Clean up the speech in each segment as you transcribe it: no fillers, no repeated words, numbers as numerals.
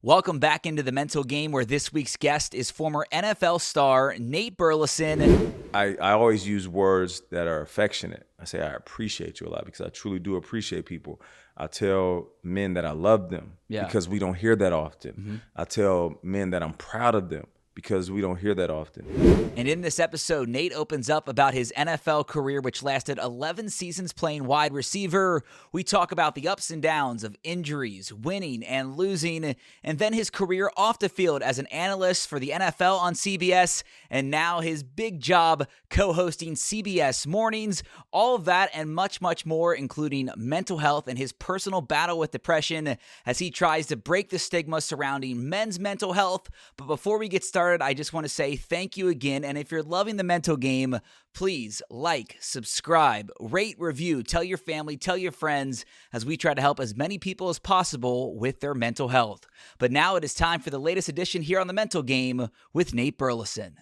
Welcome back into the mental game, where this week's guest is former NFL star Nate Burleson. I always use words that are affectionate. I say I appreciate you a lot because I truly do appreciate people. I tell men that I love them because we don't hear that often. Mm-hmm. I tell men that I'm proud of them because we don't hear that often. And in this episode, Nate opens up about his NFL career, which lasted 11 seasons playing wide receiver. We talk about the ups and downs of injuries, winning and losing, and then his career off the field as an analyst for the NFL on CBS, and now his big job co-hosting CBS Mornings. All of that and much, much more, including mental health and his personal battle with depression as he tries to break the stigma surrounding men's mental health. But before we get started, I just want to say thank you again. And if you're loving the mental game, please like, subscribe, rate, review, tell your family, tell your friends, as we try to help as many people as possible with their mental health. But now it is time for the latest edition here on the Mental Game with Nate Burleson.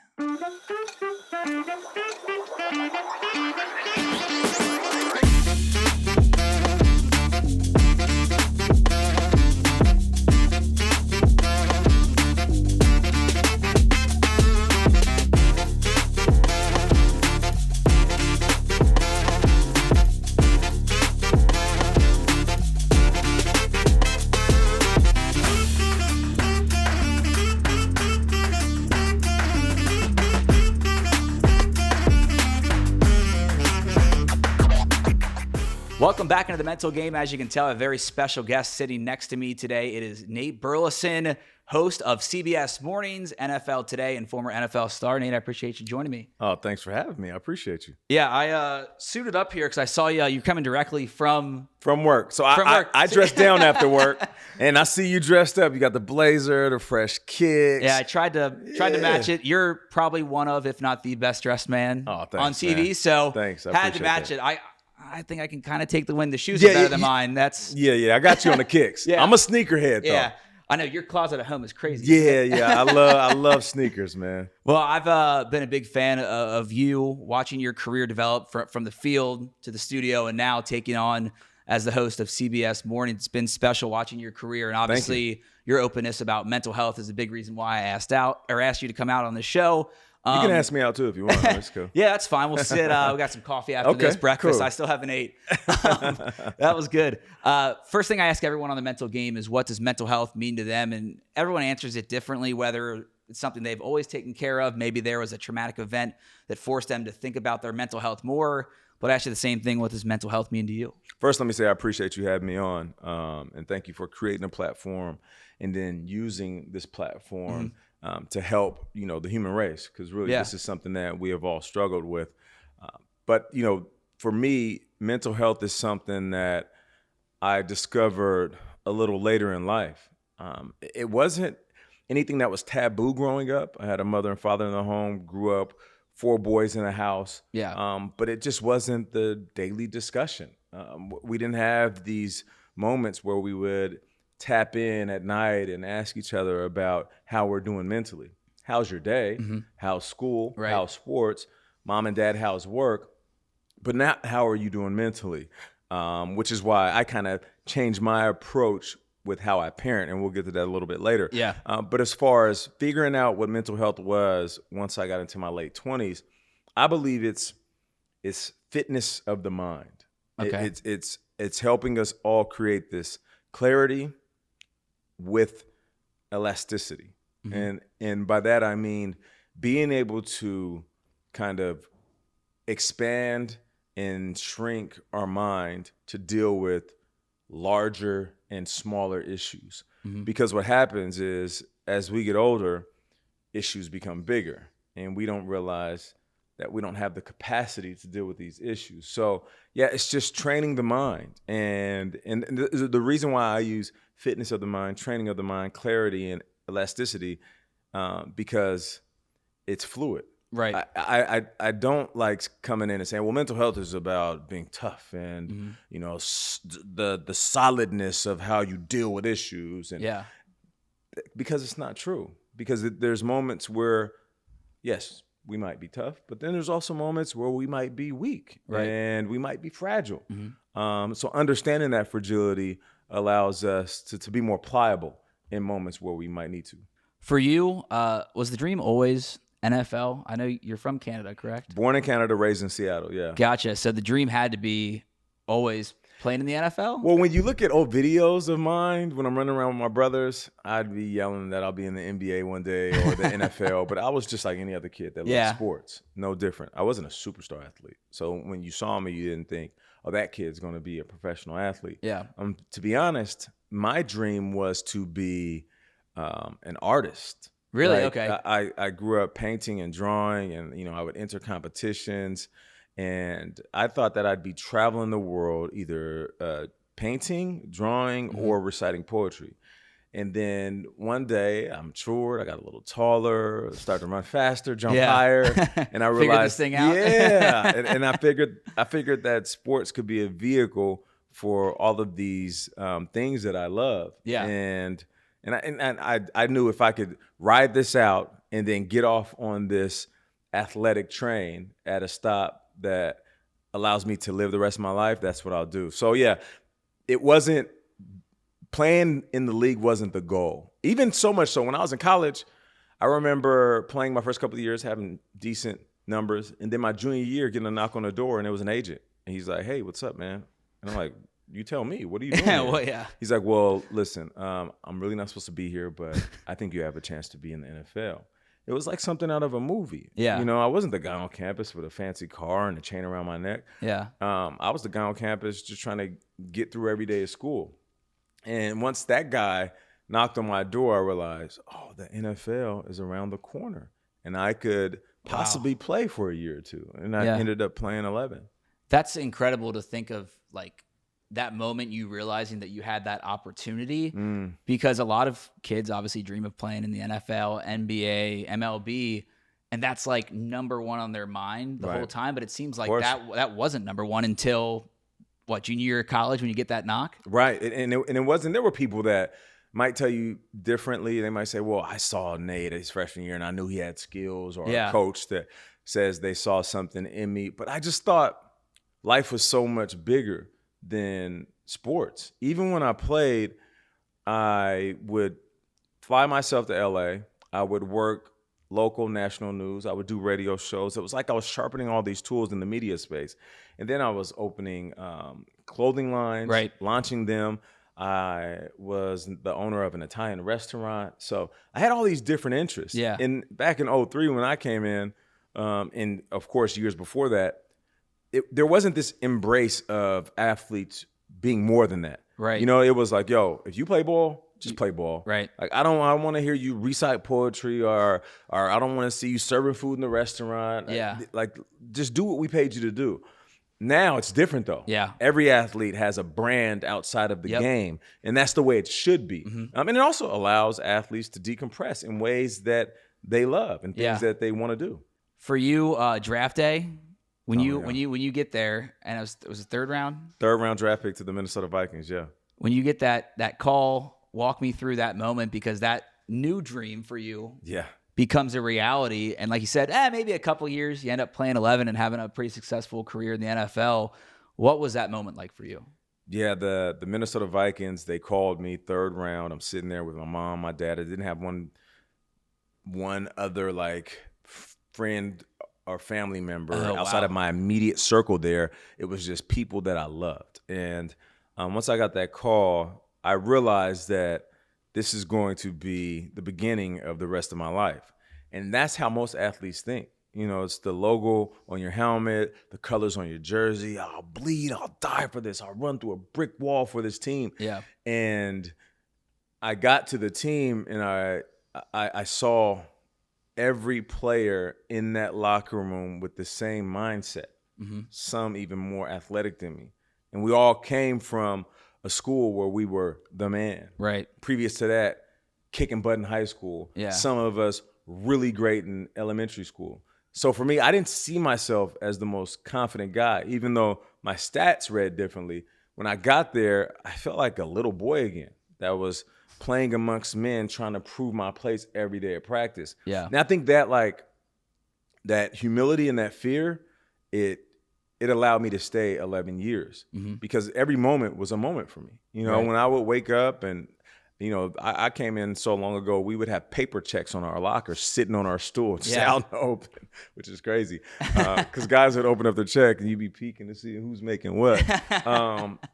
Welcome back into the mental game. As you can tell, a very special guest sitting next to me today. It is Nate Burleson, host of CBS Mornings, NFL Today, and former NFL star. Nate, I appreciate you joining me. Oh, thanks for having me. I appreciate you. Yeah, I suited up here because I saw you coming directly from work. So I dressed down after work, and I see you dressed up. You got the blazer, the fresh kicks. Yeah, I tried to match it. You're probably one of, if not the best dressed man on TV. Man. So thanks. I had to match it. I think I can kind of take the win. The shoes are better than mine. That's I got you on the kicks. I'm a sneakerhead, though. Yeah, I know your closet at home is crazy. Yeah. I love sneakers, man. Well, I've been a big fan of you, watching your career develop from the field to the studio, and now taking on as the host of CBS Mornings. It's been special watching your career, and obviously your openness about mental health is a big reason why I asked you to come out on the show. You can ask me out too if you want. Let's go. Yeah, that's fine. We'll sit. We got some coffee after this breakfast. Cool. I still haven't ate. That was good. First thing I ask everyone on the mental game is, what does mental health mean to them? And everyone answers it differently, whether it's something they've always taken care of. Maybe there was a traumatic event that forced them to think about their mental health more. But actually the same thing, what does mental health mean to you? First, let me say I appreciate you having me on. And thank you for creating a platform and then using this platform to help, the human race, because really this is something that we have all struggled with. But for me, mental health is something that I discovered a little later in life. It wasn't anything that was taboo growing up. I had a mother and father in the home, grew up 4 boys in a house. But it just wasn't the daily discussion. We didn't have these moments where we would tap in at night and ask each other about how we're doing mentally. How's your day? How's school? Right. How's sports? Mom and dad, how's work? But not how are you doing mentally? Which is why I kind of changed my approach with how I parent, and we'll get to that a little bit later. But as far as figuring out what mental health was once I got into my late 20s, I believe it's fitness of the mind. Okay. It's helping us all create this clarity with elasticity. And by that I mean being able to kind of expand and shrink our mind to deal with larger and smaller issues. Because what happens is, as we get older, issues become bigger, and we don't realize that we don't have the capacity to deal with these issues. So it's just training the mind. And the reason why I use fitness of the mind, training of the mind, clarity and elasticity, because it's fluid. Right. I don't like coming in and saying, well, mental health is about being tough and, the solidness of how you deal with issues. And because it's not true. Because there's moments where, yes, we might be tough, but then there's also moments where we might be weak, right, and we might be fragile. So understanding that fragility allows us to be more pliable in moments where we might need to. For you, was the dream always NFL? I know you're from Canada, correct? Born in Canada, raised in Seattle, yeah. Gotcha. So the dream had to be always playing in the NFL? Well, when you look at old videos of mine, when I'm running around with my brothers, I'd be yelling that I'll be in the NBA one day or the NFL, but I was just like any other kid that loved sports. No different. I wasn't a superstar athlete. So when you saw me, you didn't think, oh, that kid's going to be a professional athlete. Yeah. To be honest, my dream was to be an artist. Really? Like, okay. I grew up painting and drawing, and I would enter competitions, and I thought that I'd be traveling the world, either painting, drawing, or reciting poetry. And then one day I matured, I got a little taller, started to run faster, jump higher, and I realized, figured this thing out. and I figured that sports could be a vehicle for all of these things that I love. Yeah. And I knew if I could ride this out and then get off on this athletic train at a stop that allows me to live the rest of my life, that's what I'll do. So yeah, it wasn't playing in the league wasn't the goal. Even so much so when I was in college, I remember playing my first couple of years, having decent numbers, and then my junior year getting a knock on the door, and it was an agent, and he's like, "Hey, what's up, man?" And I'm like, "You tell me, what are you doing here?" Well, yeah. He's like, "Well, listen, I'm really not supposed to be here, but I think you have a chance to be in the NFL." It was like something out of a movie. Yeah. I wasn't the guy on campus with a fancy car and a chain around my neck. Yeah. I was the guy on campus just trying to get through every day of school. And once that guy knocked on my door, I realized, oh, the NFL is around the corner, and I could possibly play for a year or two. And I ended up playing 11. That's incredible to think of, like, that moment you realizing that you had that opportunity, because a lot of kids obviously dream of playing in the NFL, NBA, MLB, and that's like number one on their mind the whole time. But it seems like that wasn't number one until junior year of college when you get that knock? Right. And it wasn't. There were people that might tell you differently. They might say, well, I saw Nate his freshman year and I knew he had skills, or a coach that says they saw something in me. But I just thought life was so much bigger than sports. Even when I played, I would fly myself to LA. I would work local national news. I would do radio shows. It was like I was sharpening all these tools in the media space. And then I was opening clothing lines, launching them. I was the owner of an Italian restaurant. So I had all these different interests. Yeah. And back in 2003 when I came in, and of course years before that, there wasn't this embrace of athletes being more than that. Right. It was like, yo, if you play ball, just play ball. Right. Like I want to hear you recite poetry, or I don't want to see you serving food in the restaurant. Yeah. Like just do what we paid you to do. Now it's different though. Yeah. Every athlete has a brand outside of the game, and that's the way it should be. And it also allows athletes to decompress in ways that they love and things that they want to do. For you, draft day, when you get there, and it was a third round draft pick to the Minnesota Vikings. Yeah. When you get that call, walk me through that moment, because that new dream for you becomes a reality. And like you said, maybe a couple years, you end up playing 11 and having a pretty successful career in the NFL. What was that moment like for you? Yeah, the Minnesota Vikings, they called me third round. I'm sitting there with my mom, my dad. I didn't have one other like friend or family member outside of my immediate circle there. It was just people that I loved. And once I got that call, I realized that this is going to be the beginning of the rest of my life. And that's how most athletes think. It's the logo on your helmet, the colors on your jersey. I'll bleed, I'll die for this. I'll run through a brick wall for this team. Yeah. And I got to the team, and I saw every player in that locker room with the same mindset, some even more athletic than me. And we all came from a school where we were the man. Right. Previous to that, kicking butt in high school. Yeah. Some of us really great in elementary school. So for me, I didn't see myself as the most confident guy, even though my stats read differently. When I got there, I felt like a little boy again that was playing amongst men, trying to prove my place every day at practice. Yeah. And I think that that humility and that fear, it allowed me to stay 11 years because every moment was a moment for me. When I would wake up and You know, I came in so long ago, we would have paper checks on our lockers sitting on our stool, just out in the open, which is crazy. Because guys would open up their check and you'd be peeking to see who's making what.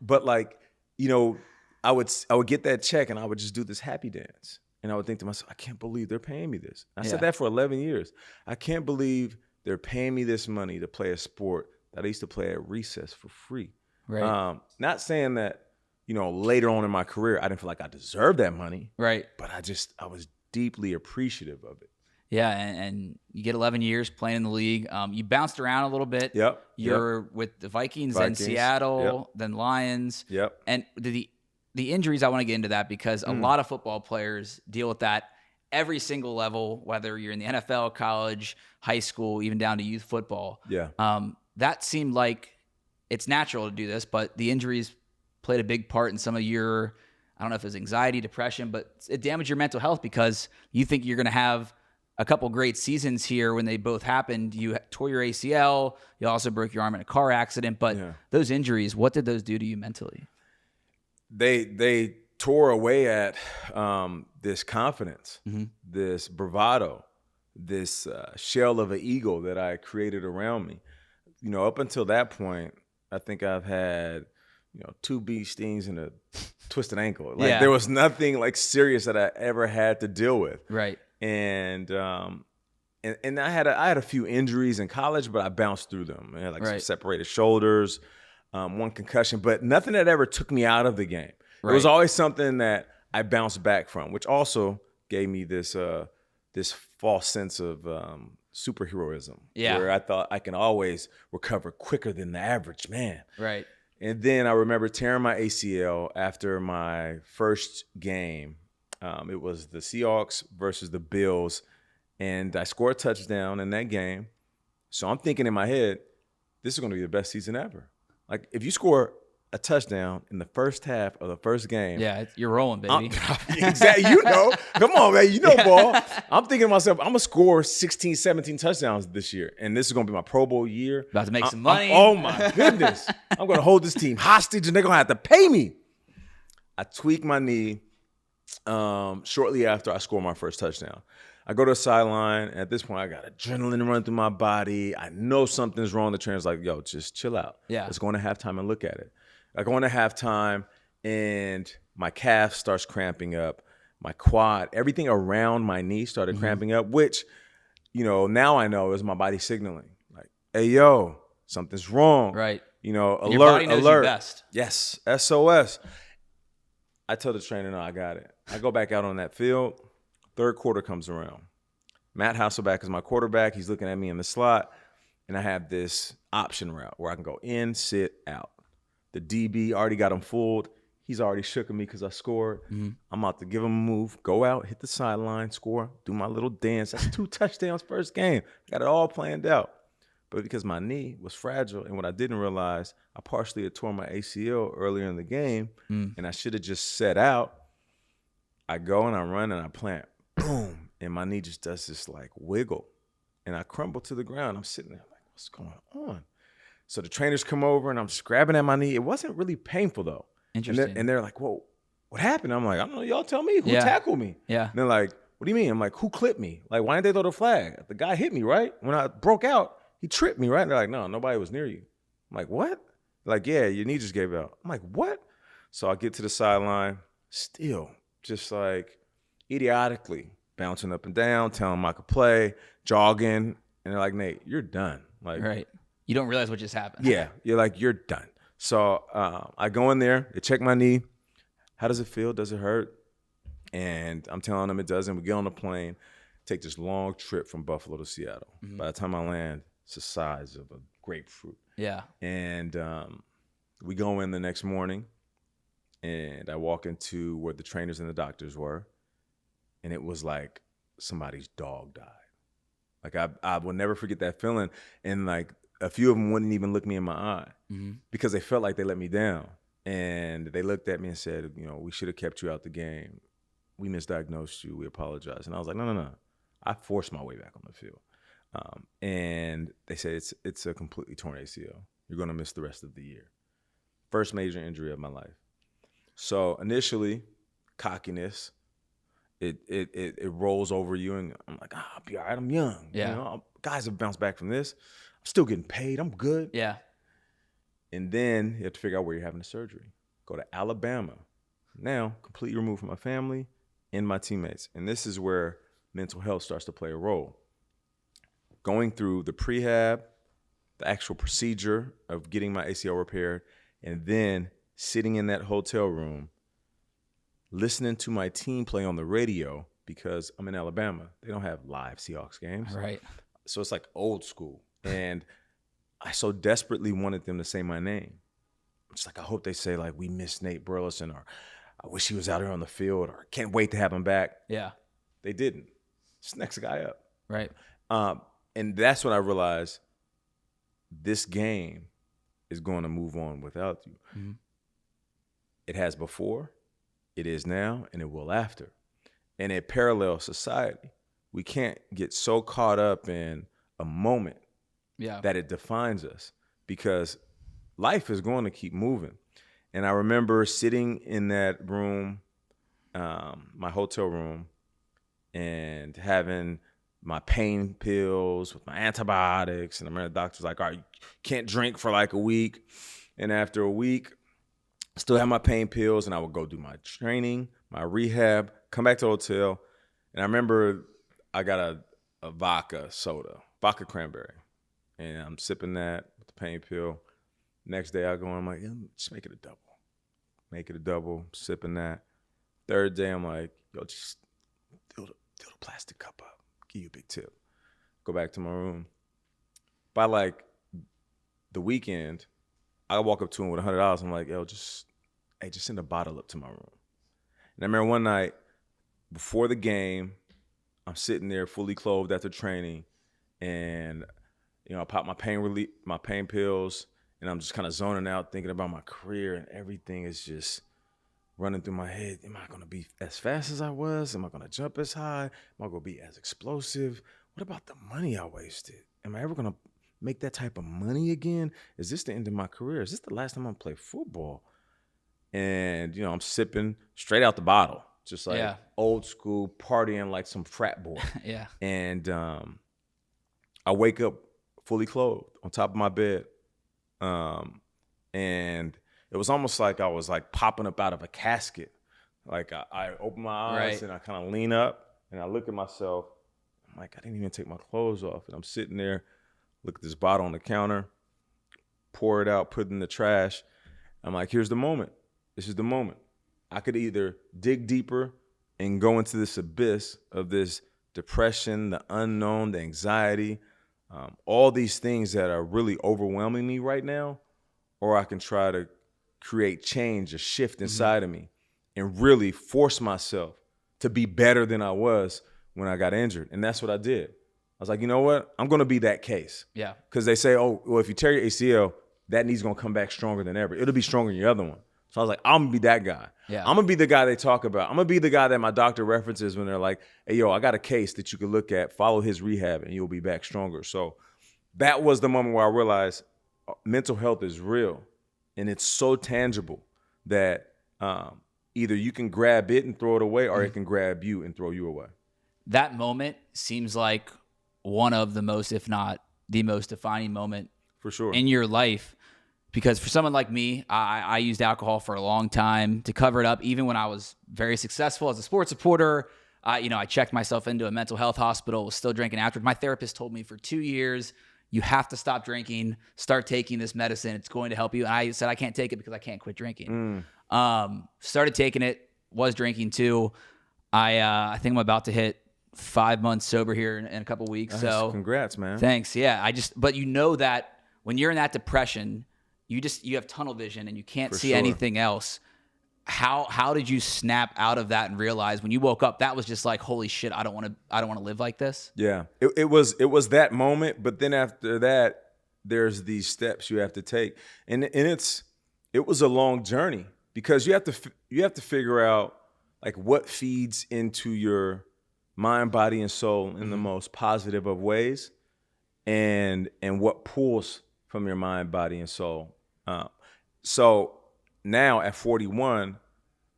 But like, you know, I would get that check and I would just do this happy dance. And I would think to myself, I can't believe they're paying me this. I said that for 11 years. I can't believe they're paying me this money to play a sport that I used to play at recess for free. Right. Not saying that, you know, later on in my career, I didn't feel like I deserved that money. Right. But I was deeply appreciative of it. Yeah, and you get 11 years playing in the league. You bounced around a little bit. Yep. You're with the Vikings, then Seattle, then Lions. Yep. And the injuries, I want to get into that because a lot of football players deal with that every single level, whether you're in the NFL, college, high school, even down to youth football. Yeah. That seemed like it's natural to do this, but the injuries played a big part in some of your, I don't know if it was anxiety, depression, but it damaged your mental health because you think you're going to have a couple great seasons here when they both happened. You tore your ACL. You also broke your arm in a car accident. But those injuries, what did those do to you mentally? They tore away at this confidence, this bravado, this shell of an ego that I created around me. You know, up until that point, I think I've had, you know, 2 bee stings and a twisted ankle. Like there was nothing like serious that I ever had to deal with. Right. And I had a few injuries in college, but I bounced through them. I had like some separated shoulders, 1 concussion, but nothing that ever took me out of the game. It was always something that I bounced back from, which also gave me this false sense of superheroism, where I thought I can always recover quicker than the average man. Right. And then I remember tearing my ACL after my first game. It was the Seahawks versus the Bills, and I scored a touchdown in that game. So I'm thinking in my head, this is going to be the best season ever. Like, if you score a touchdown in the first half of the first game. Yeah, you're rolling, baby. Exactly. You know. Come on, man. You know ball. I'm thinking to myself, I'm going to score 16, 17 touchdowns this year, and this is going to be my Pro Bowl year. About to make some money. Oh, my goodness. I'm going to hold this team hostage, and they're going to have to pay me. I tweaked my knee shortly after I scored my first touchdown. I go to the sideline, and at this point, I got adrenaline running through my body. I know something's wrong. The trainer's like, yo, just chill out. Yeah. Let's go into halftime and look at it. I go into halftime, and my calf starts cramping up. My quad, everything around my knee started cramping up, which, you know, now I know is my body signaling. Like, hey, yo, something's wrong. Right. You know, alert, your body knows alert. You best. Yes, SOS. I tell the trainer, no, I got it. I go back out on that field. Third quarter comes around. Matt Hasselbeck is my quarterback. He's looking at me in the slot, and I have this option route where I can go in, sit, out. The DB already got him fooled. He's already shooking me because I scored. I'm about to give him a move, go out, hit the sideline, score, do my little dance. That's 2 touchdowns first game. Got it all planned out. But because my knee was fragile, and what I didn't realize, I partially had torn my ACL earlier in the game, and I should have just set out. I go and I run and I plant. Boom. And my knee just does this like wiggle. And I crumble to the ground. I'm sitting there like, what's going on? So the trainers come over and I'm just grabbing at my knee. It wasn't really painful though. Interesting. And they're like, whoa, what happened? I'm like, I don't know. Y'all tell me. Who tackled me? Yeah. And they're like, what do you mean? I'm like, who clipped me? Like, why didn't they throw the flag? The guy hit me, right? When I broke out, he tripped me, right? And they're like, no, nobody was near you. I'm like, what? They're like, yeah, your knee just gave out. I'm like, what? So I get to the sideline, still just like idiotically bouncing up and down, telling them I could play, jogging. And they're like, Nate, you're done. Like, right. You don't realize what just happened. Yeah. You're like, you're done. So I go in there, they check my knee. How does it feel? Does it hurt? And I'm telling them it doesn't. We get on the plane, take this long trip from Buffalo to Seattle. By the time I land, it's the size of a grapefruit. Yeah. And we go in the next morning, and I walk into where the trainers and the doctors were, and it was like somebody's dog died. Like I will never forget that feeling. And like a few of them wouldn't even look me in my eye because they felt like they let me down. And they looked at me and said, you know, we should have kept you out the game. We misdiagnosed you. We apologize. And I was like, no. I forced my way back on the field. And they said, it's a completely torn ACL. You're going to miss the rest of the year. First major injury of my life. So initially, cockiness. It rolls over you, and I'm like, I'll be all right. I'm young. Yeah. You know, guys have bounced back from this. I'm still getting paid. I'm good. Yeah. And then you have to figure out where you're having the surgery. Go to Alabama. Now, completely removed from my family and my teammates. And this is where mental health starts to play a role. Going through the prehab, the actual procedure of getting my ACL repaired, and then sitting in that hotel room, listening to my team play on the radio, because I'm in Alabama. They don't have live Seahawks games. Right. So it's like old school. And I so desperately wanted them to say my name. It's like, I hope they say, like, we miss Nate Burleson, or I wish he was out here on the field, or can't wait to have him back. Yeah. They didn't. It's the next guy up. Right. And that's when I realized this game is going to move on without you. Mm-hmm. It has before, it is now, and it will after. And it parallels society. We can't get so caught up in a moment that it defines us, because life is going to keep moving. And I remember sitting in that room, my hotel room, and having my pain pills with my antibiotics. And I remember the doctor's like, all right, you can't drink for like a week. And after a week, I still have my pain pills, and I would go do my training, my rehab, come back to the hotel. And I remember I got a vodka soda, vodka cranberry. And I'm sipping that with the pain pill. Next day I go, I'm like, just make it a double. Make it a double, sipping that. Third day, I'm like, yo, just fill the plastic cup up. Give you a big tip. Go back to my room. By like the weekend, I walk up to him with $100. I'm like, yo, just send a bottle up to my room. And I remember one night before the game, I'm sitting there fully clothed after training, and I pop my pain pills, and I'm just kind of zoning out, thinking about my career, and everything is just running through my head. Am I going to be as fast as I was? Am I going to jump as high? Am I going to be as explosive? What about the money I wasted? Am I ever going to make that type of money again? Is this the end of my career? Is this the last time I'm going to play football? And, I'm sipping straight out the bottle, just like old school, partying like some frat boy. Yeah. And I wake up fully clothed on top of my bed. And it was almost like I was like popping up out of a casket. Like I open my eyes and I kind of lean up and I look at myself. I'm like, I didn't even take my clothes off. And I'm sitting there, look at this bottle on the counter, pour it out, put it in the trash. I'm like, here's the moment. This is the moment. I could either dig deeper and go into this abyss of this depression, the unknown, the anxiety, all these things that are really overwhelming me right now, or I can try to create change, a shift inside of me, and really force myself to be better than I was when I got injured. And that's what I did. I was like, you know what? I'm going to be that case. Yeah. Because they say, oh, well, if you tear your ACL, that knee's going to come back stronger than ever. It'll be stronger than your other one. So I was like, I'm going to be that guy. Yeah. I'm going to be the guy they talk about. I'm going to be the guy that my doctor references when they're like, hey, yo, I got a case that you can look at, follow his rehab, and you'll be back stronger. So that was the moment where I realized mental health is real, and it's so tangible that either you can grab it and throw it away, or it can grab you and throw you away. That moment seems like one of the most, if not the most defining moment for sure in your life. Because for someone like me, I used alcohol for a long time to cover it up. Even when I was very successful as a sports reporter, I checked myself into a mental health hospital, was still drinking after. My therapist told me for 2 years, you have to stop drinking, start taking this medicine. It's going to help you. And I said, I can't take it because I can't quit drinking. Started taking it, was drinking too. I think I'm about to hit 5 months sober here in a couple weeks. Nice. So congrats, man. Thanks. Yeah. But that when you're in that depression, you have tunnel vision and you can't see anything else. How did you snap out of that and realize when you woke up that was just like, holy shit, I don't want to live like this? Yeah. It was that moment, but then after that there's these steps you have to take. And it was a long journey, because you have to figure out like what feeds into your mind, body, and soul in the most positive of ways, and what pulls from your mind, body, and soul. So now at 41,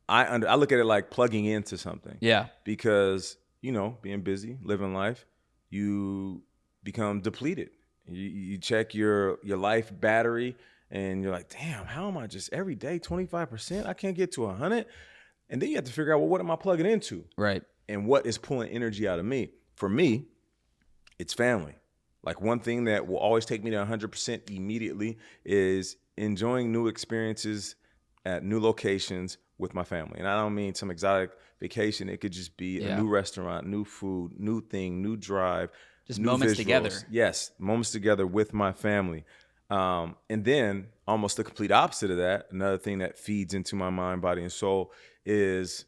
I look at it like plugging into something. Yeah. Because, being busy, living life, you become depleted. You check your life battery and you're like, damn, how am I just every day 25%? I can't get to 100. And then you have to figure out, well, what am I plugging into? Right. And what is pulling energy out of me? For me, it's family. Like one thing that will always take me to 100% immediately is enjoying new experiences at new locations with my family. And I don't mean some exotic vacation. It could just be a new restaurant, new food, new thing, new drive. Just moments together. Yes, moments together with my family. And then almost the complete opposite of that, another thing that feeds into my mind, body, and soul is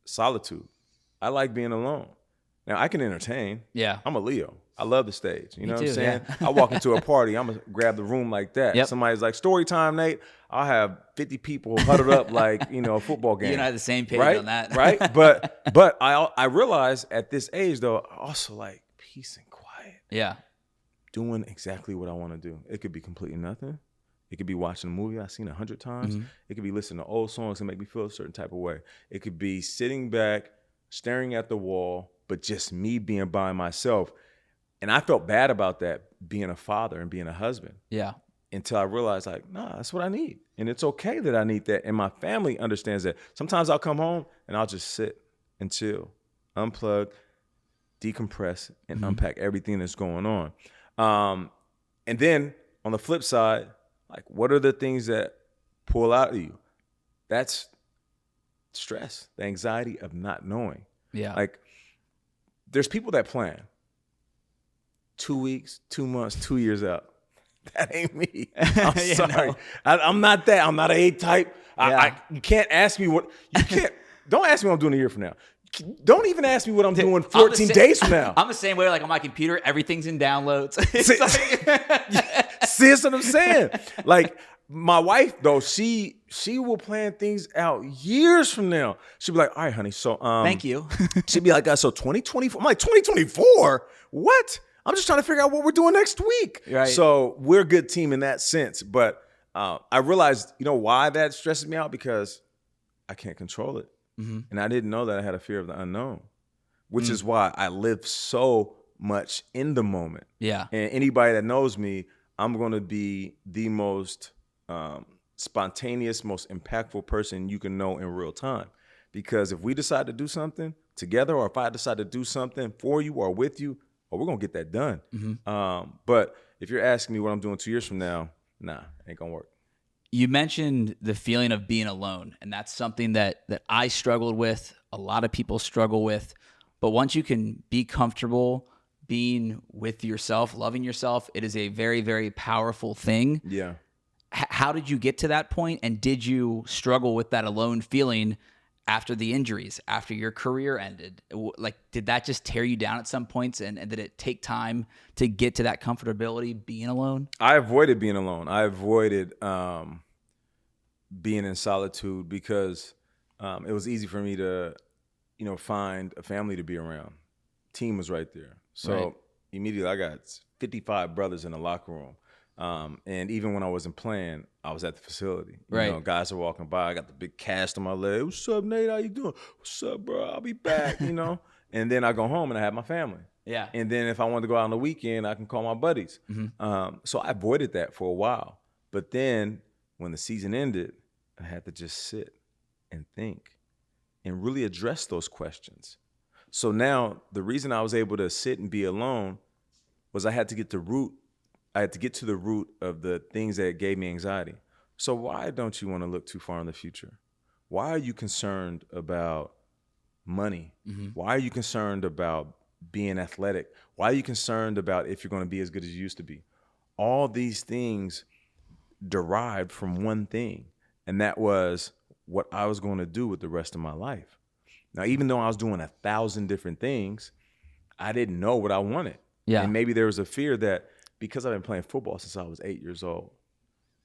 solitude. I like being alone. Now, I can entertain. Yeah. I'm a Leo. I love the stage. You know what I'm too, saying? yeah. I walk into a party, I'm going to grab the room like that. Yep. Somebody's like, story time, Nate. I'll have 50 people huddled up like, a football game. You and I have the same page right? on that. Right? But I realize at this age, though, I also like peace and quiet. Yeah. Doing exactly what I want to do. It could be completely nothing. It could be watching a movie I've seen 100 times. Mm-hmm. It could be listening to old songs that make me feel a certain type of way. It could be sitting back, staring at the wall, but just me being by myself. And I felt bad about that, being a father and being a husband. Yeah. Until I realized, like, nah, that's what I need. And it's okay that I need that. And my family understands that. Sometimes I'll come home and I'll just sit and chill, unplug, decompress, and unpack everything that's going on. And then on the flip side, like, what are the things that pull out of you? That's stress, the anxiety of not knowing. Yeah. Like, there's people that plan 2 weeks, 2 months, 2 years out. That ain't me. I'm sorry. No. I'm not that. I'm not an A-type. Yeah. You can't ask me what, don't ask me what I'm doing a year from now. Don't even ask me what I'm doing 14 days from now. I'm the same way, like on my computer, everything's in downloads. See, that's what I'm saying. Like, my wife, though, she will plan things out years from now. She'll be like, all right, honey, so Thank you. She'd be like, so 2024? I'm like, 2024? What? I'm just trying to figure out what we're doing next week. Right. So we're a good team in that sense. But I realized, why that stresses me out? Because I can't control it. Mm-hmm. And I didn't know that I had a fear of the unknown, which is why I live so much in the moment. Yeah. And anybody that knows me, I'm going to be the most spontaneous, most impactful person you can know in real time. Because if we decide to do something together, or if I decide to do something for you or with you, we're going to get that done. Mm-hmm. But if you're asking me what I'm doing 2 years from now, nah, ain't going to work. You mentioned the feeling of being alone, and that's something that I struggled with, a lot of people struggle with. But once you can be comfortable being with yourself, loving yourself, it is a very, very powerful thing. Yeah. How did you get to that point, and did you struggle with that alone feeling after the injuries, after your career ended? Like, did that just tear you down at some points, and did it take time to get to that comfortability being alone? I avoided being alone. I avoided being in solitude because it was easy for me to, find a family to be around. Team was right there. So immediately I got 55 brothers in the locker room. And even when I wasn't playing, I was at the facility. You know, guys are walking by. I got the big cast on my leg. What's up, Nate? How you doing? What's up, bro? I'll be back, And then I go home and I have my family. Yeah. And then if I wanted to go out on the weekend, I can call my buddies. Mm-hmm. So I avoided that for a while. But then when the season ended, I had to just sit and think and really address those questions. So now the reason I was able to sit and be alone was I had to get to the root of the things that gave me anxiety. So why don't you want to look too far in the future? Why are you concerned about money? Mm-hmm. Why are you concerned about being athletic? Why are you concerned about if you're going to be as good as you used to be? All these things derived from one thing, and that was what I was going to do with the rest of my life. Now, even though I was doing 1,000 different things, I didn't know what I wanted. Yeah. And maybe there was a fear that because I've been playing football since I was 8 years old,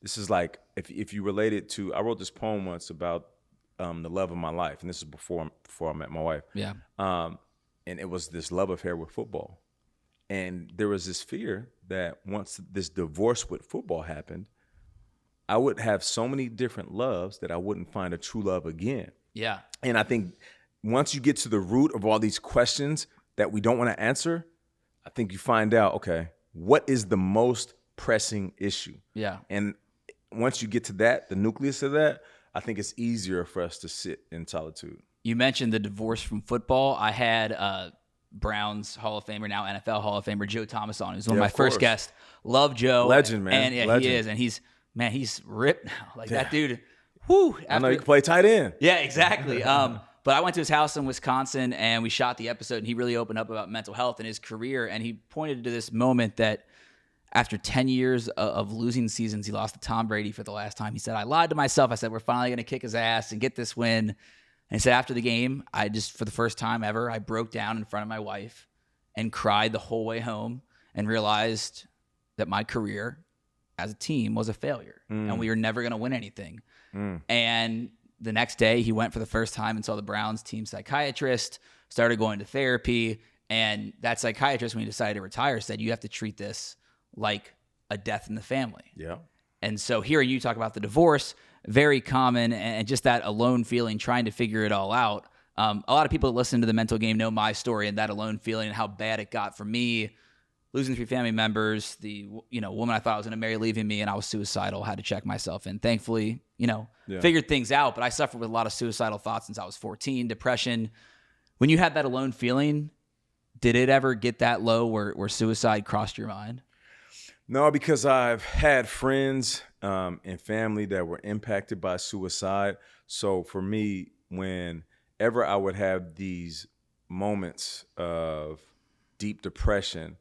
this is like, if you relate it to, I wrote this poem once about the love of my life, and this is before I met my wife. Yeah. And it was this love affair with football. And there was this fear that once this divorce with football happened, I would have so many different loves that I wouldn't find a true love again. Yeah. And I think once you get to the root of all these questions that we don't want to answer, I think you find out, okay, what is the most pressing issue? Yeah. And once you get to that, the nucleus of that, I think it's easier for us to sit in solitude. You mentioned the divorce from football. I had Browns Hall of Famer, now NFL Hall of Famer, Joe Thomas on. He was one of my first guests. Love Joe. Legend, man. And Legend. he is. And he's ripped now. Like that dude, whew. I know you can play tight end. Yeah, exactly. But I went to his house in Wisconsin, and we shot the episode, and he really opened up about mental health and his career. And he pointed to this moment that after 10 years of losing seasons, he lost to Tom Brady for the last time. He said, I lied to myself. I said, we're finally going to kick his ass and get this win. And he said, after the game, I just, for the first time ever, I broke down in front of my wife and cried the whole way home and realized that my career as a team was a failure and we were never going to win anything. And the next day, he went for the first time and saw the Browns team psychiatrist, started going to therapy. And that psychiatrist, when he decided to retire, said, you have to treat this like a death in the family. Yeah. And so hearing you talk about the divorce, very common, and just that alone feeling, trying to figure it all out. A lot of people that listen to The Mental Game know my story and that alone feeling and how bad it got for me. Losing 3 family members, the woman I thought I was going to marry leaving me, and I was suicidal, had to check myself. And thankfully, figured things out. But I suffered with a lot of suicidal thoughts since I was 14, depression. When you had that alone feeling, did it ever get that low where suicide crossed your mind? No, because I've had friends and family that were impacted by suicide. So for me, whenever I would have these moments of deep depression,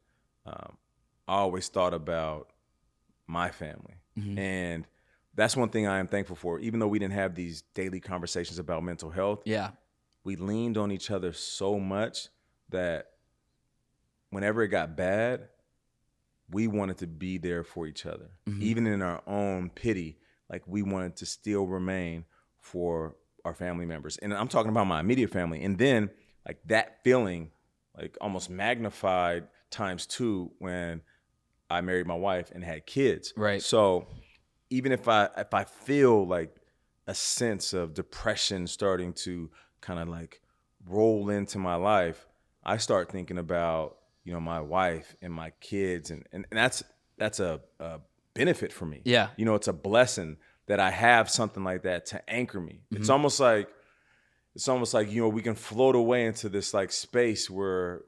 I always thought about my family. And that's one thing I am thankful for. Even though we didn't have these daily conversations about mental health, we leaned on each other so much that whenever it got bad, we wanted to be there for each other. Even in our own pity, like we wanted to still remain for our family members. And I'm talking about my immediate family. And then like that feeling, like almost magnified times 2 when I married my wife and had kids. Right. So even if I feel like a sense of depression starting to kind of like roll into my life, I start thinking about, my wife and my kids. And that's a benefit for me. Yeah. It's a blessing that I have something like that to anchor me. It's almost like, we can float away into this like space where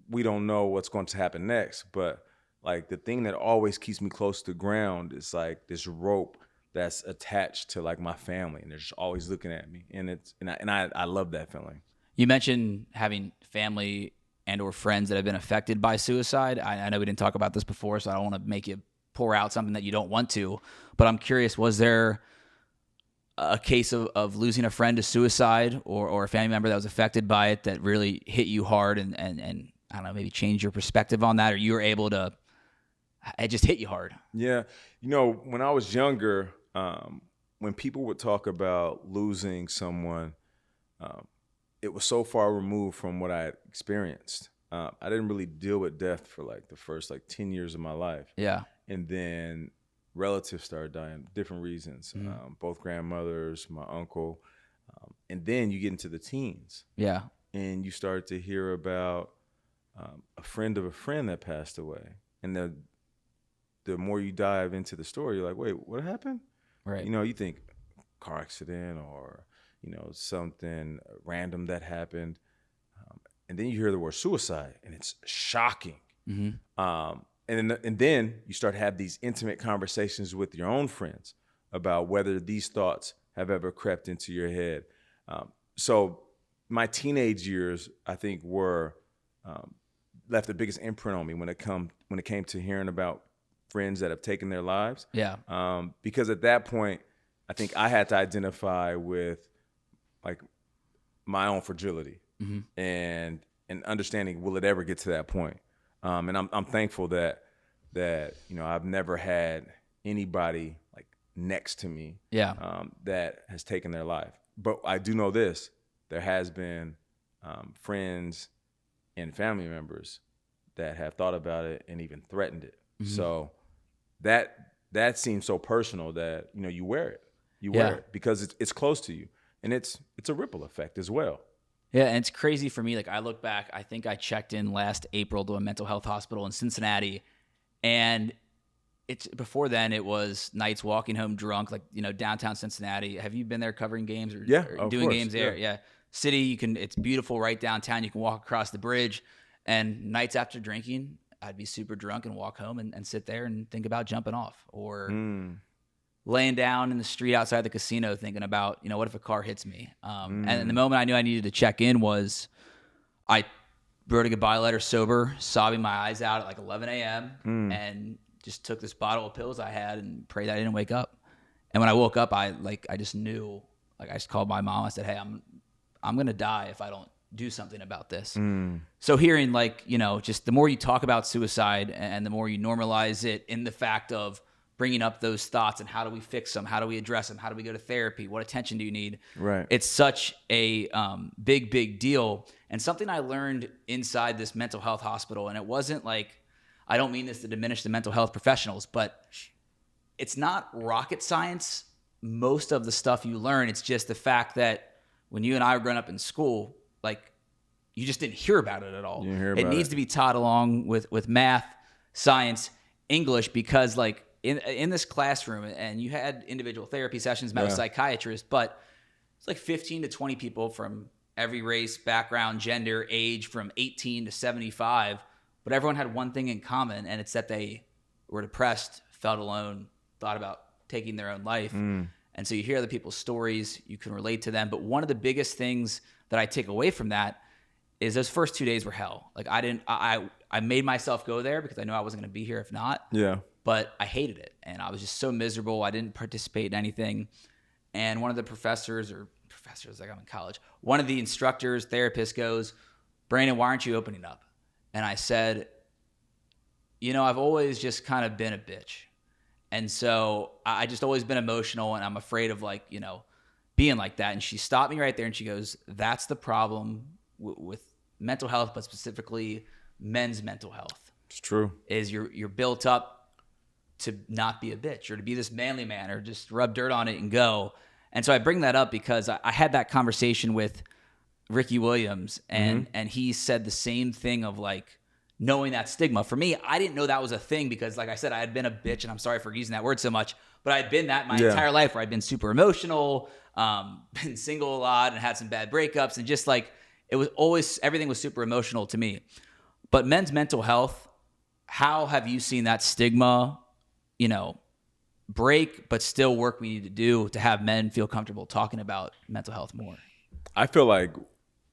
we don't know what's going to happen next. But like the thing that always keeps me close to the ground is like this rope that's attached to like my family, and they're just always looking at me. And I love that feeling. You mentioned having family and or friends that have been affected by suicide. I know we didn't talk about this before, so I don't want to make you pour out something that you don't want to. But I'm curious, was there a case of losing a friend to suicide or a family member that was affected by it that really hit you hard and I don't know, maybe change your perspective on that, or you were able to, it just hit you hard? Yeah. When I was younger, when people would talk about losing someone, it was so far removed from what I had experienced. I didn't really deal with death for like the first 10 years of my life. Yeah. And then relatives started dying, different reasons, both grandmothers, my uncle. And then you get into the teens. Yeah. And you start to hear about a friend of a friend that passed away. And the more you dive into the story, you're like, wait, what happened? Right. You think car accident or, something random that happened. And then you hear the word suicide, and it's shocking. And then you start to have these intimate conversations with your own friends about whether these thoughts have ever crept into your head. So my teenage years, I think, were left the biggest imprint on me when it came to hearing about friends that have taken their lives. Yeah. Because at that point, I think I had to identify with like my own fragility and understanding, will it ever get to that point? And I'm thankful that I've never had anybody like next to me that has taken their life. But I do know this: there has been friends and family members that have thought about it and even threatened it. So that that seems so personal that, you wear it. You wear it because it's close to you. And it's a ripple effect as well. Yeah, and it's crazy for me. Like, I look back, I think I checked in last April to a mental health hospital in Cincinnati, and before then it was nights walking home drunk, like, downtown Cincinnati. Have you been there covering games or doing games there? Yeah. City, it's beautiful right downtown. You can walk across the bridge, and nights after drinking, I'd be super drunk and walk home and sit there and think about jumping off, or laying down in the street outside the casino thinking about, what if a car hits me? And the moment I knew I needed to check in was I wrote a goodbye letter sober, sobbing my eyes out at like 11 a.m. And just took this bottle of pills I had and prayed I didn't wake up. And when I woke up, I just knew, I just called my mom. I said, hey, I'm going to die if I don't do something about this. So hearing just the more you talk about suicide and the more you normalize it in the fact of bringing up those thoughts and how do we fix them? How do we address them? How do we go to therapy? What attention do you need? Right. It's such a big deal, and something I learned inside this mental health hospital. And it wasn't I don't mean this to diminish the mental health professionals, but it's not rocket science. Most of the stuff you learn, it's just the fact that when you and I were growing up in school, you just didn't hear about it at all. It needs to be taught along with math, science, English, because in this classroom, and you had individual therapy sessions, met with psychiatrists, but it's 15 to 20 people from every race, background, gender, age, from 18 to 75, but everyone had one thing in common, and it's that they were depressed, felt alone, thought about taking their own life. And so you hear other people's stories, you can relate to them, but one of the biggest things that I take away from that is those first 2 days were hell. I made myself go there because I knew I wasn't going to be here if not. Yeah. But I hated it, and I was just so miserable. I didn't participate in anything. And one of the professors, like I'm in college, one of the instructors, therapists goes, Brandon, why aren't you opening up? And I said, I've always just kind of been a bitch. And so I just always been emotional, and I'm afraid of being like that. And she stopped me right there, and she goes, that's the problem with mental health, but specifically men's mental health. It's true. Is you're built up to not be a bitch or to be this manly man or just rub dirt on it and go. And so I bring that up because I had that conversation with Ricky Williams, and he said the same thing of knowing that stigma. For me, I didn't know that was a thing because, like I said, I had been a bitch, and I'm sorry for using that word so much, but I'd been that my entire life, where I'd been super emotional, been single a lot and had some bad breakups, and just it was always, everything was super emotional to me. But men's mental health, how have you seen that stigma break, but still work we need to do to have men feel comfortable talking about mental health more? I feel like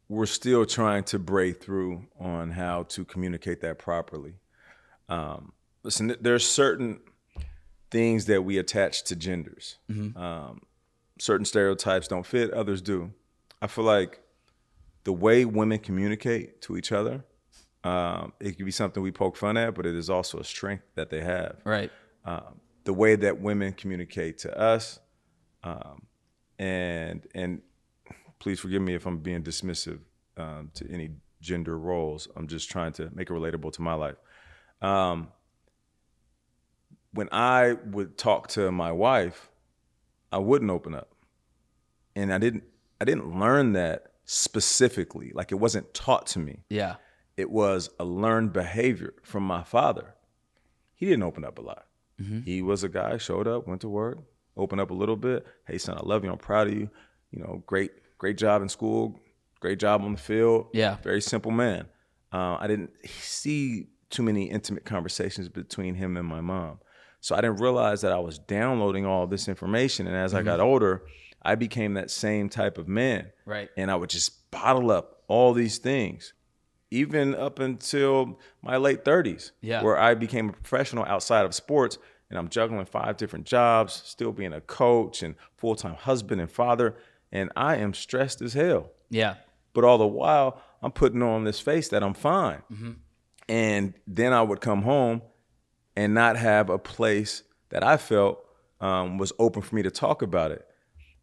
we're still trying to break through on how to communicate that properly. Listen, there's certain things that we attach to genders. Certain stereotypes don't fit, others do. I feel like the way women communicate to each other, it can be something we poke fun at, but it is also a strength that they have. Right. The way that women communicate to us, and please forgive me if I'm being dismissive to any gender roles. I'm just trying to make it relatable to my life. When I would talk to my wife, I wouldn't open up, and I didn't learn that specifically. It wasn't taught to me. Yeah. It was a learned behavior from my father. He didn't open up a lot. He was a guy, showed up, went to work, opened up a little bit. Hey, son, I love you. I'm proud of you. Great job in school. Great job on the field. Yeah. Very simple man. I didn't see too many intimate conversations between him and my mom. So I didn't realize that I was downloading all this information. And as I got older, I became that same type of man. Right. And I would just bottle up all these things, even up until my late 30s, where I became a professional outside of sports, and I'm juggling 5 different jobs, still being a coach and full-time husband and father, and I am stressed as hell. Yeah. But all the while, I'm putting on this face that I'm fine. And then I would come home and not have a place that I felt was open for me to talk about it.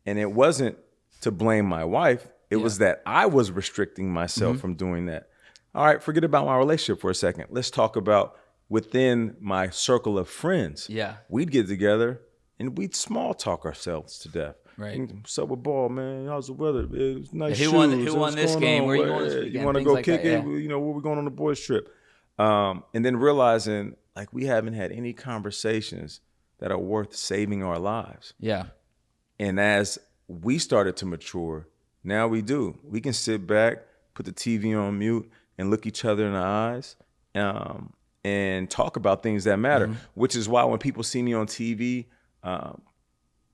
And it wasn't to blame my wife. It was that I was restricting myself from doing that. All right, forget about my relationship for a second. Let's talk about within my circle of friends, we'd get together and we'd small talk ourselves to death. Right. What's up with ball, man? How's the weather? It's nice Who shoes. won this game? Where you going this weekend? You want to go kick it? You know, where we going on the boys trip? And then realizing like we haven't had any conversations that are worth saving our lives. Yeah. And as we started to mature, now we do. We can sit back, put the TV on mute, and look each other in the eyes and talk about things that matter, which is why when people see me on TV,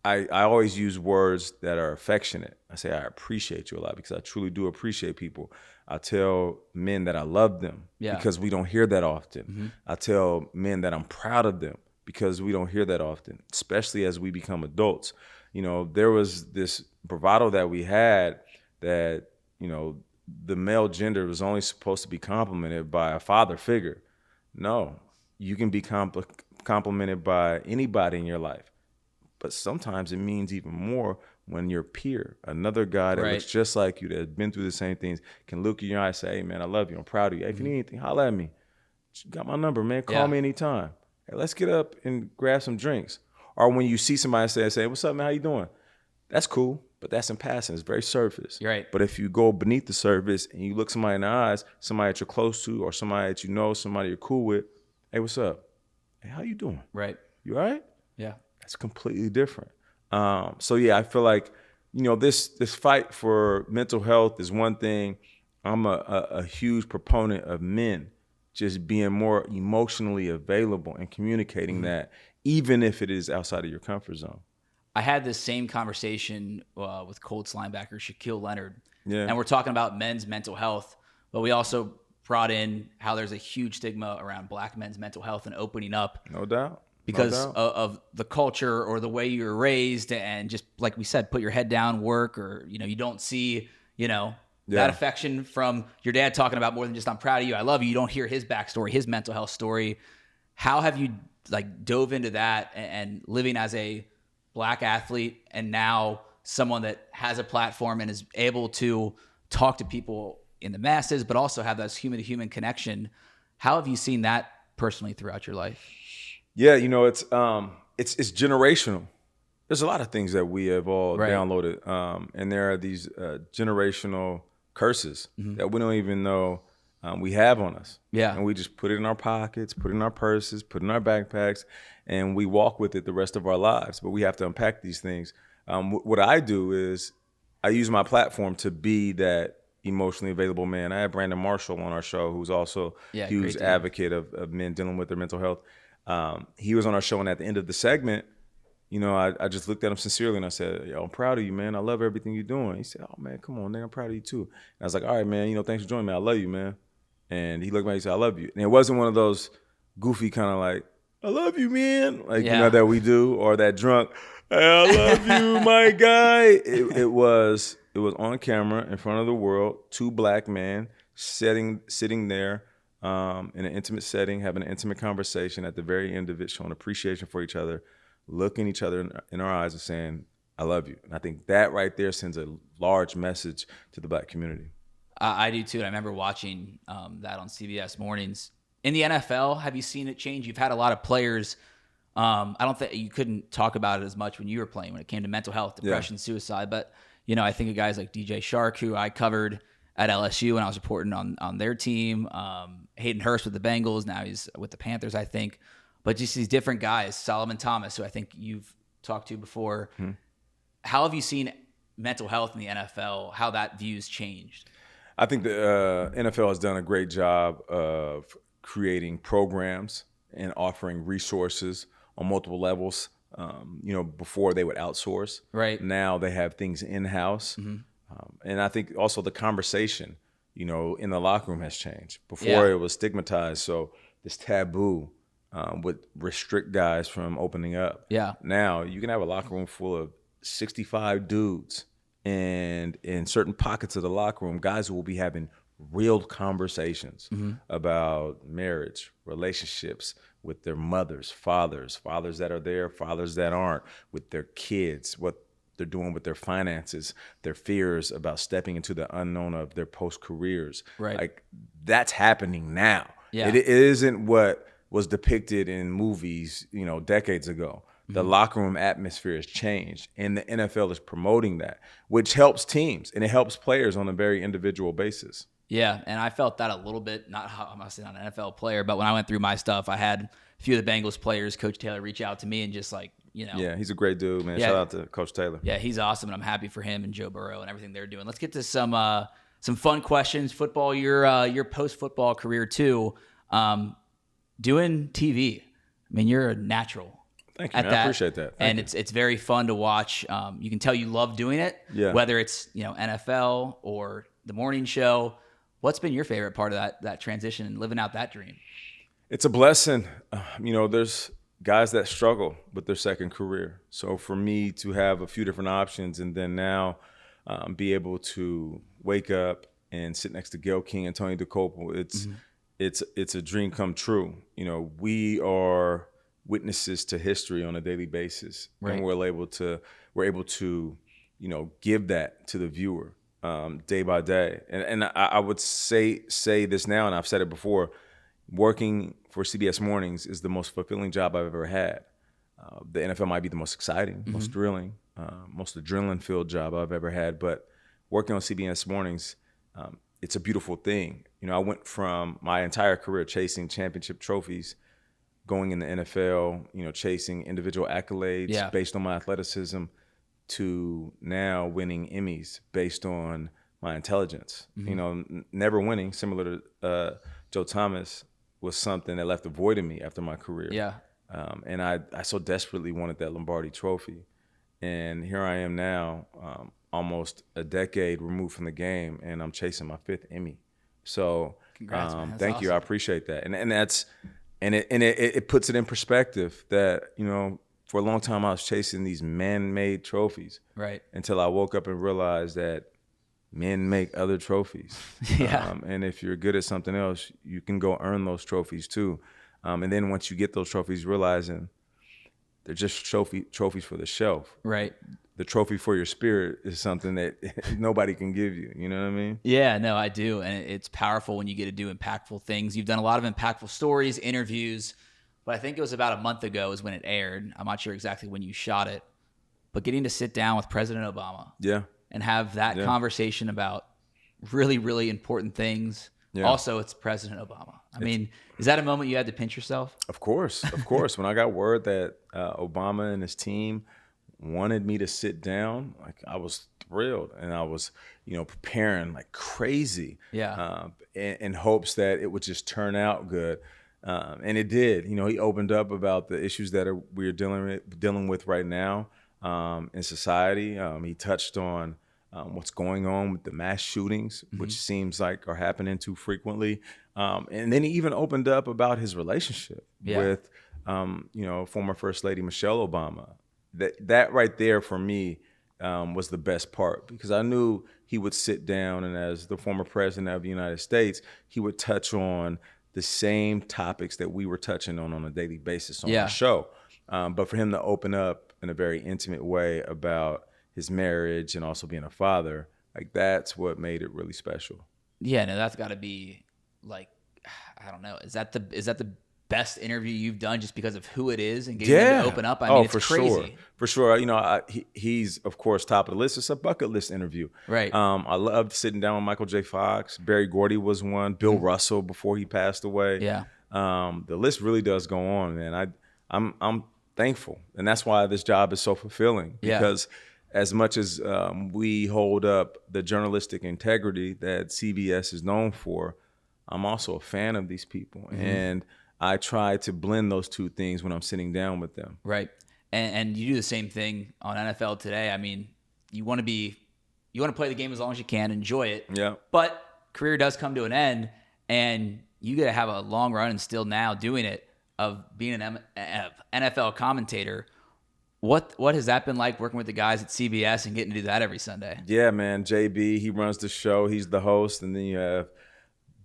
I always use words that are affectionate. I say, I appreciate you a lot because I truly do appreciate people. I tell men that I love them because we don't hear that often. I tell men that I'm proud of them because we don't hear that often, especially as we become adults. You know, there was this bravado that we had that, you know, the male gender was only supposed to be complimented by a father figure. No, you can be complimented by anybody in your life. But sometimes it means even more when your peer, another guy that looks just like you, that has been through the same things, can look in your eyes and say, hey, man, I love you. I'm proud of you. Hey, if you need anything, holler at me. You got my number, man. Call me anytime. Hey, let's get up and grab some drinks. Or when you see somebody say, what's up, man? How you doing? That's cool, but that's in passing. It's very surface. Right. But if you go beneath the surface and you look somebody in the eyes, somebody that you're close to or somebody that you know, somebody you're cool with, hey, what's up? Hey, how you doing? Right. You all right? Yeah. That's completely different. So yeah, I feel like, you know, this fight for mental health is one thing. I'm a huge proponent of men just being more emotionally available and communicating that, even if it is outside of your comfort zone. I had this same conversation with Colts linebacker Shaquille Leonard, and we're talking about men's mental health, but we also brought in how there's a huge stigma around black men's mental health and opening up. No doubt. Because of the culture or the way you were raised, and just like we said, put your head down, work, or, you know, you don't see, you know, that affection from your dad talking about more than just, I'm proud of you, I love you. You don't hear his backstory, his mental health story. How have you like dove into that and living as a black athlete and now someone that has a platform and is able to talk to people in the masses, but also have that human to human connection? How have you seen that personally throughout your life? Yeah, you know, it's generational. There's a lot of things that we have all downloaded, and there are these generational curses that we don't even know we have on us. Yeah, and we just put it in our pockets, put it in our purses, put it in our backpacks, and we walk with it the rest of our lives. But we have to unpack these things. What I do is I use my platform to be that emotionally available man. I had Brandon Marshall on our show, who's also a huge advocate of men dealing with their mental health. He was on our show, and at the end of the segment, you know, I just looked at him sincerely and I said, yo, I'm proud of you, man. I love everything you're doing. He said, oh, man, come on, nigga, I'm proud of you too. And I was like, all right, man, you know, thanks for joining me. I love you, man. And he looked at me and he said, I love you. And it wasn't one of those goofy kind of like, I love you, man, like, you know, that we do, or that drunk, hey, I love you, my guy. It was on camera in front of the world, two black men sitting there, in an intimate setting, having an intimate conversation, at the very end of it, showing appreciation for each other, looking each other in our eyes and saying, I love you. And I think that right there sends a large message to the black community. I do too. And I remember watching that on CBS Mornings. In the NFL, have you seen it change? You've had a lot of players. I don't think you couldn't talk about it as much when you were playing, when it came to mental health, depression, suicide. But, you know, I think of guys like DJ Shark, who I covered at LSU when I was reporting on their team. Hayden Hurst with the Bengals. Now he's with the Panthers, I think. But just these different guys, Solomon Thomas, who I think you've talked to before. How have you seen mental health in the NFL, how that view's changed? I think the NFL has done a great job of creating programs and offering resources on multiple levels. You know, before they would outsource. Right. Now they have things in-house. And I think also the conversation, you know, in the locker room has changed. Before it was stigmatized, so this taboo would restrict guys from opening up. Yeah. Now you can have a locker room full of 65 dudes, and in certain pockets of the locker room, guys will be having real conversations about marriage, relationships with their mothers, fathers that are there, fathers that aren't, with their kids, what they're doing with their finances, their fears about stepping into the unknown of their post careers. Right. Like, that's happening now. Yeah. It isn't what was depicted in movies, decades ago. The locker room atmosphere has changed, and the NFL is promoting that, which helps teams and it helps players on a very individual basis. Yeah, and I felt that a little bit. I'm not saying I'm an NFL player, but when I went through my stuff, I had a few of the Bengals players, Coach Taylor, reach out to me and just Yeah, he's a great dude, man. Yeah. Shout out to Coach Taylor. Yeah, he's awesome, and I'm happy for him and Joe Burrow and everything they're doing. Let's get to some fun questions. Football, your post-football career too, doing TV. I mean, you're a natural. Thank you, man. I appreciate that. And it's very fun to watch. You can tell you love doing it, whether it's NFL or the morning show. What's been your favorite part of that transition and living out that dream? It's a blessing. There's guys that struggle with their second career. So for me to have a few different options and then now be able to wake up and sit next to Gayle King and Tony DeCoppel, it's a dream come true. We are witnesses to history on a daily basis, right. And we're able to give that to the viewer day by day. And I would say this now, and I've said it before. Working for CBS Mornings is the most fulfilling job I've ever had. The NFL might be the most exciting, most thrilling, most adrenaline-filled job I've ever had. But working on CBS Mornings, it's a beautiful thing. I went from my entire career chasing championship trophies, going in the NFL, chasing individual accolades based on my athleticism, to now winning Emmys based on my intelligence. Never winning, similar to Joe Thomas, was something that left a void in me after my career. Yeah. And I so desperately wanted that Lombardi trophy. And here I am now, almost a decade removed from the game, and I'm chasing my 5th Emmy. So congrats, man. Thank awesome. you. I appreciate that. And it puts it in perspective that, for a long time I was chasing these man-made trophies. Right. Until I woke up and realized that men make other trophies. Yeah. And if you're good at something else, you can go earn those trophies too. And then once you get those trophies, realizing they're just trophies for the shelf. Right. The trophy for your spirit is something that nobody can give you. You know what I mean? Yeah, no, I do. And it's powerful when you get to do impactful things. You've done a lot of impactful stories, interviews, but I think it was about a month ago is when it aired. I'm not sure exactly when you shot it, but getting to sit down with President Obama. Yeah. And have that conversation about really, really important things. Yeah. Also, it's President Obama. I mean, is that a moment you had to pinch yourself? Of course. When I got word that Obama and his team wanted me to sit down, I was thrilled, and I was, preparing like crazy. Yeah. In hopes that it would just turn out good, and it did. He opened up about the issues that we're dealing with right now in society. He touched on what's going on with the mass shootings, which seems like are happening too frequently. And then he even opened up about his relationship with, former First Lady Michelle Obama. That right there for me was the best part, because I knew he would sit down, and as the former president of the United States, he would touch on the same topics that we were touching on a daily basis on our show. But for him to open up in a very intimate way about his marriage and also being a father, that's what made it really special. Yeah, no, that's got to be I don't know. Is that the best interview you've done just because of who it is and getting him to open up? I mean, it's crazy. For sure. He's of course top of the list. It's a bucket list interview. Right. I loved sitting down with Michael J. Fox. Barry Gordy was one. Bill Russell before he passed away. Yeah. The list really does go on, man. I'm thankful, and that's why this job is so fulfilling, because as much as we hold up the journalistic integrity that CBS is known for, I'm also a fan of these people. And I try to blend those two things when I'm sitting down with them. Right. And you do the same thing on NFL Today. I mean, you want to play the game as long as you can, enjoy it. Yeah. But career does come to an end, and you got to have a long run and still now doing it of being an NFL commentator. What has that been like, working with the guys at CBS and getting to do that every Sunday? Yeah, man. JB, he runs the show. He's the host. And then you have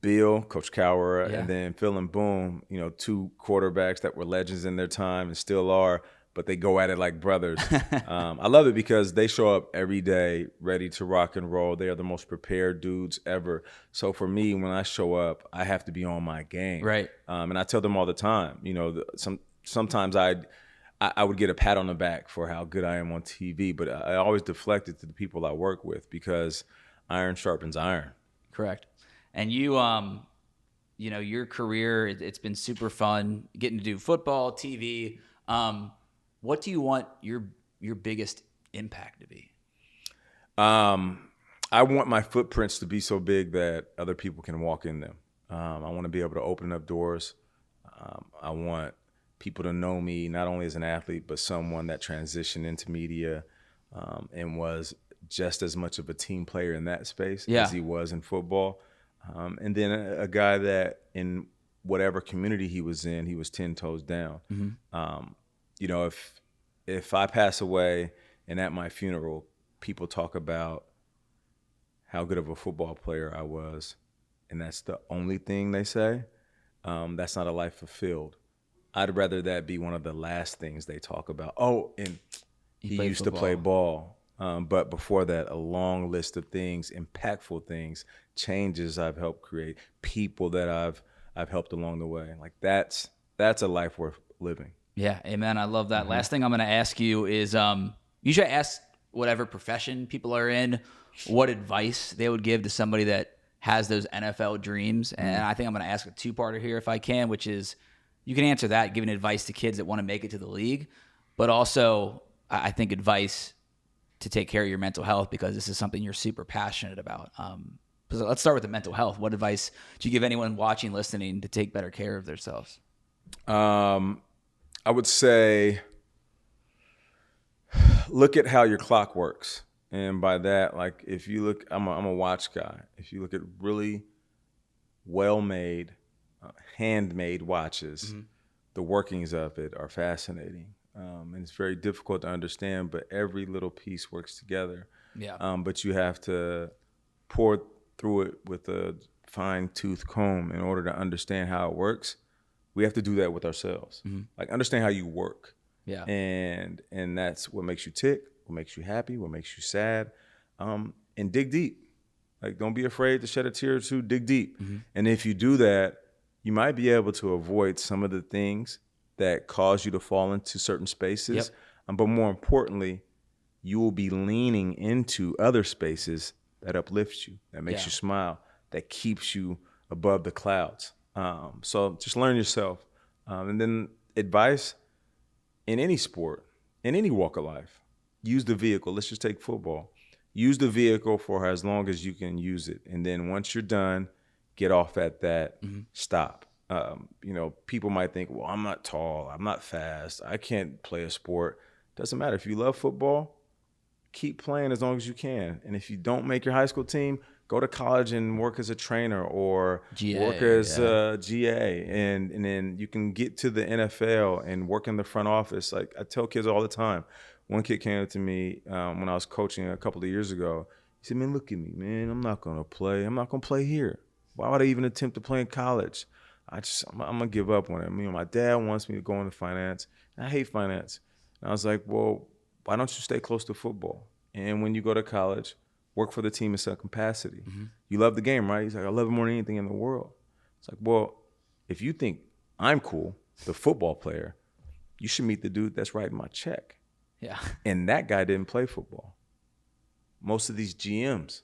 Bill, Coach Cowher, and then Phil and Boom, 2 quarterbacks that were legends in their time and still are. but they go at it like brothers. I love it because they show up every day ready to rock and roll. They are the most prepared dudes ever. So for me, when I show up, I have to be on my game. Right. And I tell them all the time, sometimes I would get a pat on the back for how good I am on TV, but I always deflect it to the people I work with because iron sharpens iron. Correct. And you, your career, it's been super fun getting to do football, TV. What do you want your biggest impact to be? I want my footprints to be so big that other people can walk in them. I want to be able to open up doors. I want people to know me not only as an athlete, but someone that transitioned into media and was just as much of a team player in that space as he was in football. And then a guy that in whatever community he was in, he was 10 toes down. Mm-hmm. If I pass away and at my funeral, people talk about how good of a football player I was, and that's the only thing they say, that's not a life fulfilled. I'd rather that be one of the last things they talk about. Oh, and he used to play ball. But before that, a long list of things, impactful things, changes I've helped create, people that I've helped along the way. Like that's a life worth living. Yeah, amen. I love that. Mm-hmm. Last thing I'm going to ask you is, usually I ask whatever profession people are in, what advice they would give to somebody that has those NFL dreams. And I think I'm going to ask a two-parter here if I can, which is you can answer that, giving advice to kids that want to make it to the league, but also I think advice to take care of your mental health, because this is something you're super passionate about. So let's start with the mental health. What advice do you give anyone watching, listening to take better care of themselves? I would say look at how your clock works. And by that, like if you look, I'm a watch guy. If you look at really well-made, handmade watches, the workings of it are fascinating. And it's very difficult to understand, but every little piece works together. Yeah. But you have to pour through it with a fine-tooth comb in order to understand how it works. We have to do that with ourselves. Mm-hmm. Like understand how you work. Yeah. And that's what makes you tick, what makes you happy, what makes you sad. And dig deep. Like don't be afraid to shed a tear or two, dig deep. Mm-hmm. And if you do that, you might be able to avoid some of the things that cause you to fall into certain spaces. Yep. But more importantly, you will be leaning into other spaces that uplift you, that makes you smile, that keeps you above the clouds. So just learn yourself. And then advice in any sport, in any walk of life, use the vehicle. Let's just take football. Use the vehicle for as long as you can use it. And then once you're done, get off at that, stop. People might think, well, I'm not tall, I'm not fast, I can't play a sport. Doesn't matter. If you love football, keep playing as long as you can. And if you don't make your high school team, go to college and work as a trainer or work as a GA. And then you can get to the NFL and work in the front office. Like I tell kids all the time. One kid came up to me when I was coaching a couple of years ago. He said, man, look at me, man. I'm not going to play. I'm not going to play here. Why would I even attempt to play in college? I'm going to give up on it. My dad wants me to go into finance. I hate finance. And I was like, well, why don't you stay close to football? And when you go to college, work for the team in some capacity. Mm-hmm. You love the game, right? He's like, I love it more than anything in the world. It's like, well, if you think I'm cool, the football player, you should meet the dude that's writing my check. Yeah. And that guy didn't play football. Most of these GMs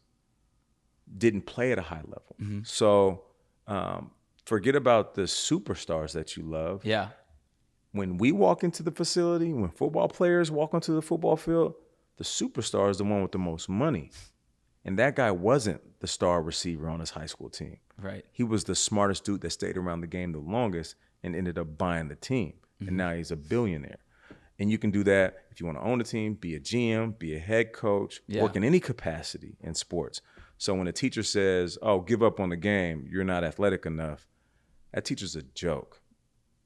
didn't play at a high level. Mm-hmm. So forget about the superstars that you love. Yeah. When we walk into the facility, when football players walk onto the football field, the superstar is the one with the most money. And that guy wasn't the star receiver on his high school team. Right. He was the smartest dude that stayed around the game the longest and ended up buying the team. Mm-hmm. And now he's a billionaire. And you can do that if you want to own a team, be a GM, be a head coach, work in any capacity in sports. So when a teacher says, oh, give up on the game, you're not athletic enough, that teacher's a joke.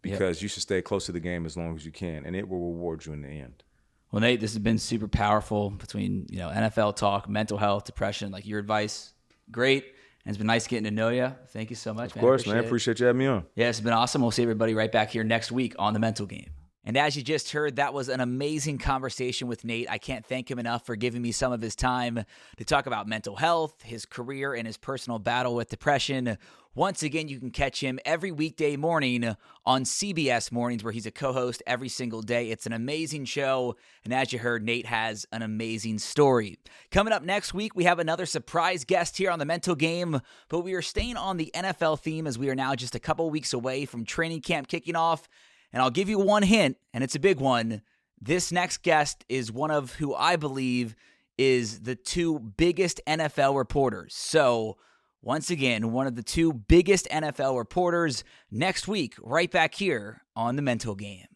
Because you should stay close to the game as long as you can, and it will reward you in the end. Well, Nate, this has been super powerful between NFL talk, mental health, depression. Like your advice, great, and it's been nice getting to know you. Thank you so much, man. Of course, man. Appreciate you having me on. Yeah, it's been awesome. We'll see everybody right back here next week on The Mental Game. And as you just heard, that was an amazing conversation with Nate. I can't thank him enough for giving me some of his time to talk about mental health, his career, and his personal battle with depression. Once again, you can catch him every weekday morning on CBS Mornings, where he's a co-host every single day. It's an amazing show, and as you heard, Nate has an amazing story. Coming up next week, we have another surprise guest here on The Mental Game, but we are staying on the NFL theme as we are now just a couple weeks away from training camp kicking off. And I'll give you one hint, and it's a big one. This next guest is one of who I believe is the two biggest NFL reporters. So, once again, one of the two biggest NFL reporters next week, right back here on The Mental Game.